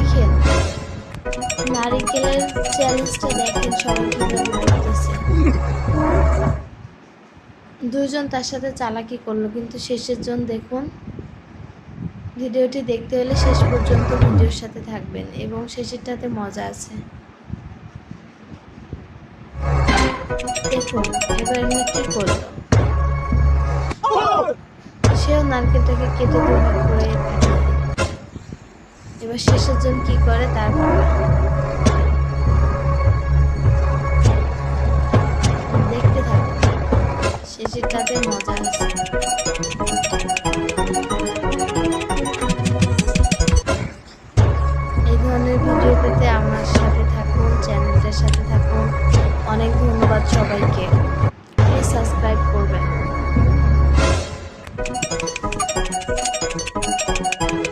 দেখেন নারিকেলের চ্যালেঞ্জটা দেখেন সবাই কিভাবে করতেছে। দুজন তার সাথে চালাকি করলো, কিন্তু শেষের জন দেখুন। ভিডিওটি দেখতে হলে শেষ পর্যন্ত ভিডিওর সাথে থাকবেন এবং শেষেরটাতে মজা আছে। দেখুন এবার এমনি কি করলো, সেও নারকেলটাকে কেটে দুভাগ করে ফাটিয়ে দিল। এবার শেষের জন কি করে তারপর দেখতে থাকুন, শেষেরটাতে মজা আছে।